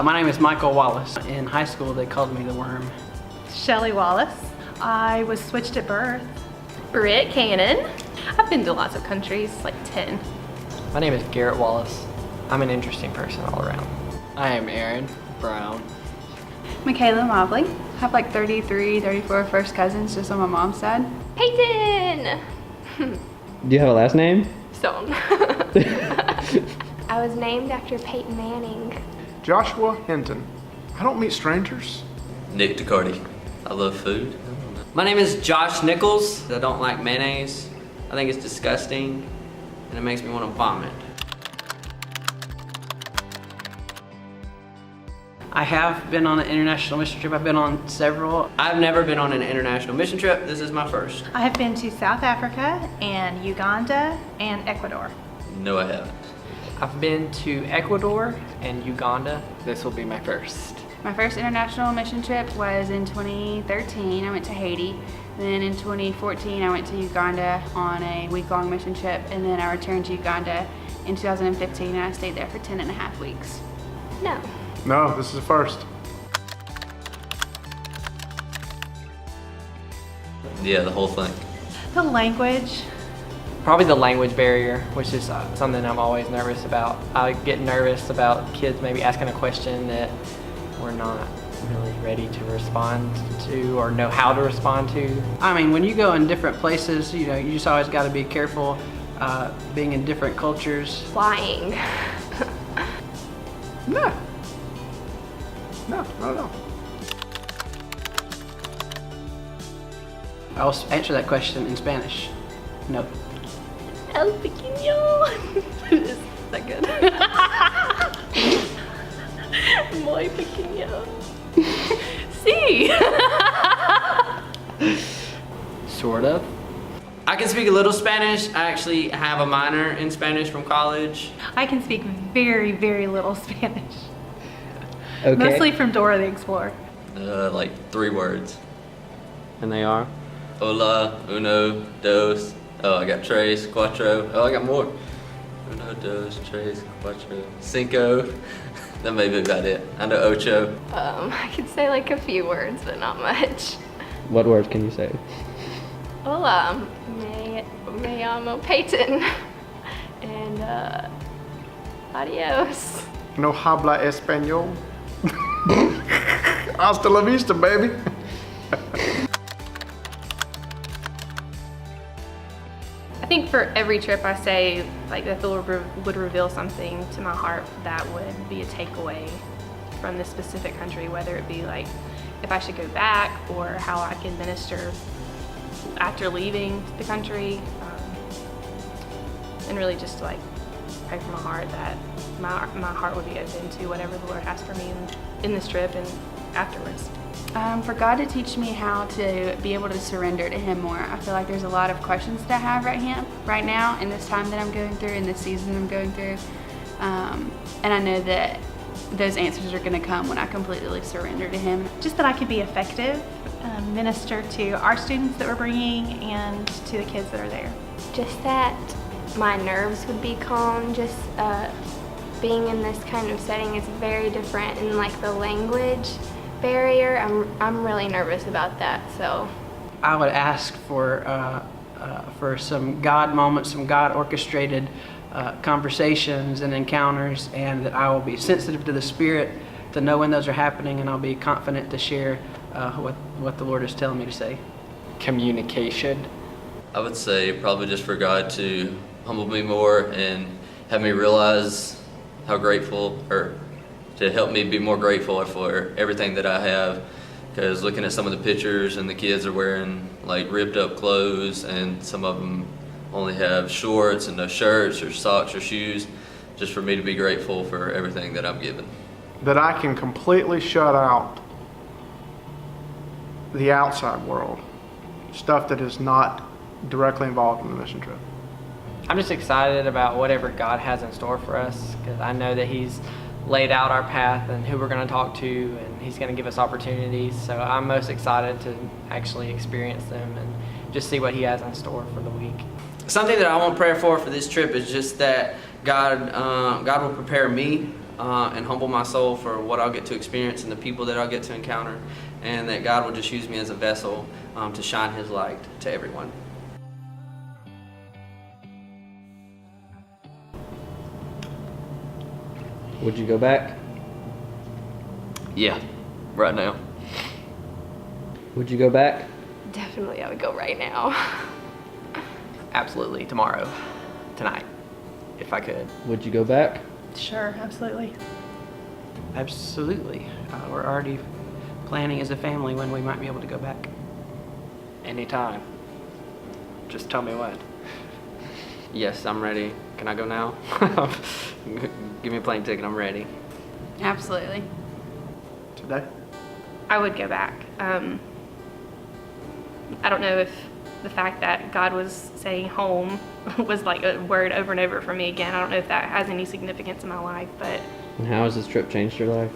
My name is Michael Wallace. In high school, they called me the Worm. Shelley Wallace. I was switched at birth. Britt Cannon. I've been to lots of countries, like 10. My name is Garrett Wallace. I'm an interesting person all around. I am Aaron Brown. Michaela Mobley. I have like 33, 34 first cousins just on my mom's side. Peyton! Do you have a last name? Stone. I was named after Peyton Manning. Joshua Hinton. I don't meet strangers. Nick DeCarty. I love food. My name is Josh Nichols. I don't like mayonnaise. I think it's disgusting and it makes me want to vomit. I have been on an international mission trip. I've been on several. I've never been on an international mission trip. This is my first. I have been to South Africa and Uganda and Ecuador. No, I haven't. I've been to Ecuador and Uganda. This will be my first. My first international mission trip was in 2013. I went to Haiti. Then in 2014, I went to Uganda on a week-long mission trip. And then I returned to Uganda in 2015 and I stayed there for 10 and a half weeks. No. No, this is the first. Yeah, the whole thing. The language. Probably the language barrier, which is something I'm always nervous about. I get nervous about kids maybe asking a question that we're not really ready to respond to or know how to respond to. I mean, when you go in different places, you know, you just always got to be careful being in different cultures. Flying. No. No, not at all. I'll answer that question in Spanish. No. El pequeño. Is that good? Muy pequeño. Sí. Sort of. I can speak a little Spanish. I actually have a minor in Spanish from college. I can speak very, very little Spanish. Okay. Mostly from Dora the Explorer. Like 3 words. And they are? Hola, uno, dos. Oh, I got tres, cuatro. Oh, I got more. Uno, dos, tres, cuatro, cinco. That may be about it. I know ocho. I could say like a few words, but not much. What words can you say? Hola, me llamo Peyton. And adios. No habla español. Hasta la vista, baby. I think for every trip I say like that the Lord would reveal something to my heart that would be a takeaway from this specific country, whether it be like if I should go back or how I can minister after leaving the country, and really just like pray from my heart that my heart would be open to whatever the Lord has for me in this trip and afterwards. For God to teach me how to be able to surrender to Him more. I feel like there's a lot of questions that I have right now in this time that I'm going through, in this season I'm going through. And I know that those answers are going to come when I completely surrender to Him. Just that I could be effective, minister to our students that we're bringing and to the kids that are there. Just that my nerves would be calm. Just being in this kind of setting is very different, and like the language barrier, I'm really nervous about that. So I would ask for some God moments, some God orchestrated conversations and encounters, and that I will be sensitive to the Spirit to know when those are happening, and I'll be confident to share what the Lord is telling me to say. Communication. I would say probably just for God to humble me more and have me realize how grateful, or to help me be more grateful for everything that I have. Because looking at some of the pictures and the kids are wearing like ripped up clothes, and some of them only have shorts and no shirts or socks or shoes, just for me to be grateful for everything that I'm given. That I can completely shut out the outside world, stuff that is not directly involved in the mission trip. I'm just excited about whatever God has in store for us, because I know that He's laid out our path and who we're going to talk to, and He's going to give us opportunities. So I'm most excited to actually experience them and just see what He has in store for the week. Something that I want prayer for this trip is just that God will prepare me and humble my soul for what I'll get to experience and the people that I'll get to encounter, and that God will just use me as a vessel to shine His light to everyone. Would you go back? Yeah, right now. Would you go back? Definitely, I would go right now. Absolutely, tomorrow, tonight, if I could. Would you go back? Sure, absolutely. Absolutely. We're already planning as a family when we might be able to go back. Anytime. Just tell me when. Yes, I'm ready. Can I go now? Give me a plane ticket, I'm ready. Absolutely. Today? I would go back. I don't know if the fact that God was saying home was like a word over and over for me again. I don't know if that has any significance in my life, but And how has this trip changed your life?